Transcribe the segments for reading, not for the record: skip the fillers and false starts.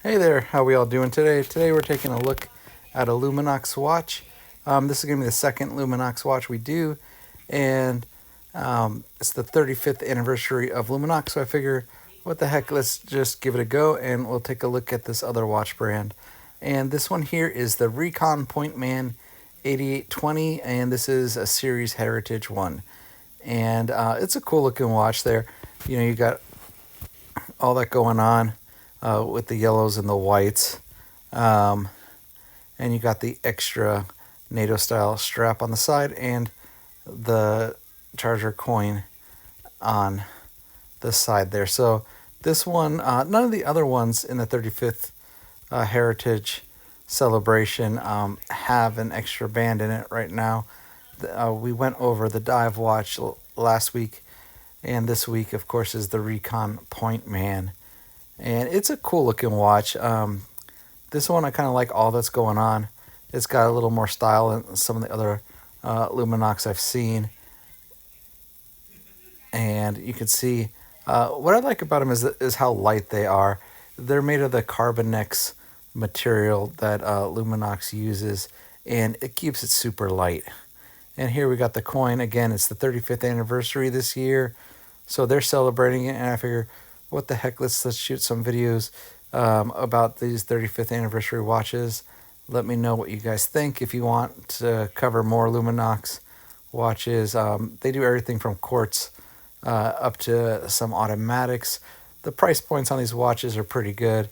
Hey there, how we all doing today? Today we're taking a look at a Luminox watch. This is going to be the second Luminox watch we do, and it's the 35th anniversary of Luminox, so I figure, what the heck, let's just give it a go, and we'll take a look at this other watch brand. And this one here is the RECON Pointman 8820, and this is a series heritage one. And it's a cool looking watch there. You know, you got all that going on. With the yellows and the whites. And you got the extra NATO style strap on the side and the charger coin on the side there. So this one, none of the other ones in the 35th Heritage celebration have an extra band in it right now. We went over the dive watch last week, and this week, of course, is the RECON Pointman. And it's a cool looking watch. This one I kind of like all that's going on. It's got a little more style than some of the other Luminox I've seen. And you can see what I like about them is how light they are. They're made of the Carbonex material that Luminox uses, and it keeps it super light. And here we got the coin. Again, it's the 35th anniversary this year, so they're celebrating it, and I figure, what the heck, let's shoot some videos about these 35th anniversary watches. Let me know what you guys think. If you want to cover more Luminox watches, they do everything from quartz up to some automatics. The price points on these watches are pretty good,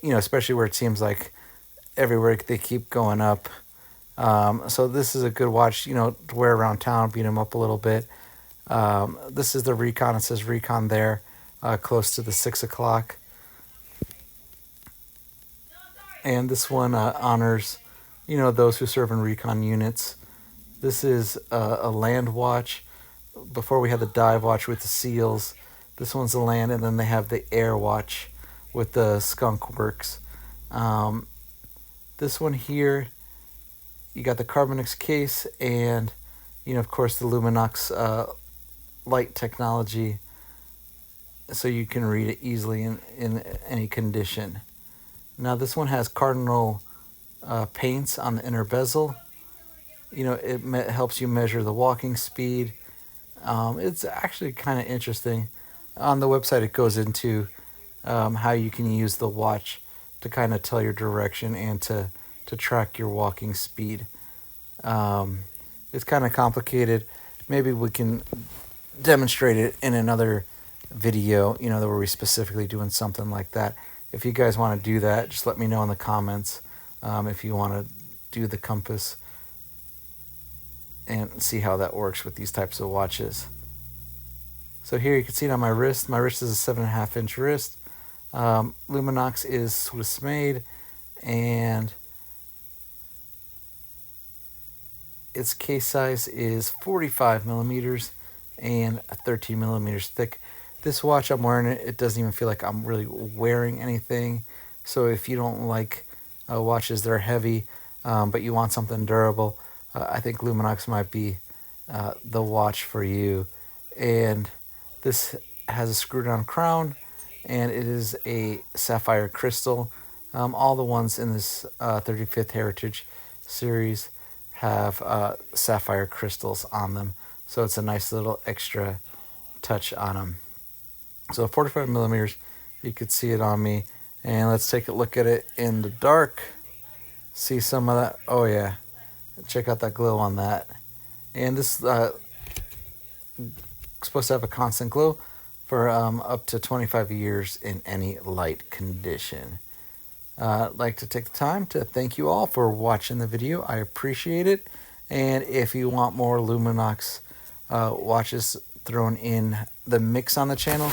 especially where it seems like everywhere they keep going up. So this is a good watch, to wear around town, beat them up a little bit. This is the RECON. It says RECON there. Close to the 6 o'clock. And this one honors, those who serve in RECON units. This is a land watch. Before we had the dive watch with the seals. This one's the land, and then they have the air watch with the skunk works. This one here, you got the Carbonex case and, of course, the Luminox light technology, so you can read it easily in any condition. Now this one has cardinal paints on the inner bezel. It helps you measure the walking speed. It's actually kind of interesting. On the website it goes into how you can use the watch to kind of tell your direction and to track your walking speed. It's kind of complicated. Maybe we can demonstrate it in another video, that where we specifically doing something like that. If you guys want to do that, just let me know in the comments if you want to do the compass and see how that works with these types of watches. So here you can see it on my wrist. My wrist is a 7.5-inch wrist. Luminox is Swiss made, and its case size is 45 millimeters and 13 millimeters thick. This watch, I'm wearing it, it doesn't even feel like I'm really wearing anything. So if you don't like watches that are heavy, but you want something durable, I think Luminox might be the watch for you. And this has a screw-down crown, and it is a sapphire crystal. All the ones in this 35th Heritage series have sapphire crystals on them. So it's a nice little extra touch on them. So 45 millimeters, you could see it on me. And let's take a look at it in the dark. See some of that. Oh yeah, check out that glow on that. And this supposed to have a constant glow for up to 25 years in any light condition. I'd like to take the time to thank you all for watching the video. I appreciate it. And if you want more Luminox watches thrown in the mix on the channel,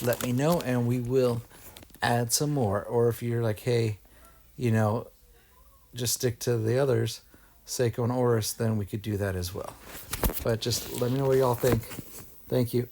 let me know and we will add some more. Or if you're like, hey, just stick to the others, Seiko and Oris, then we could do that as well. But just let me know what y'all think. Thank you.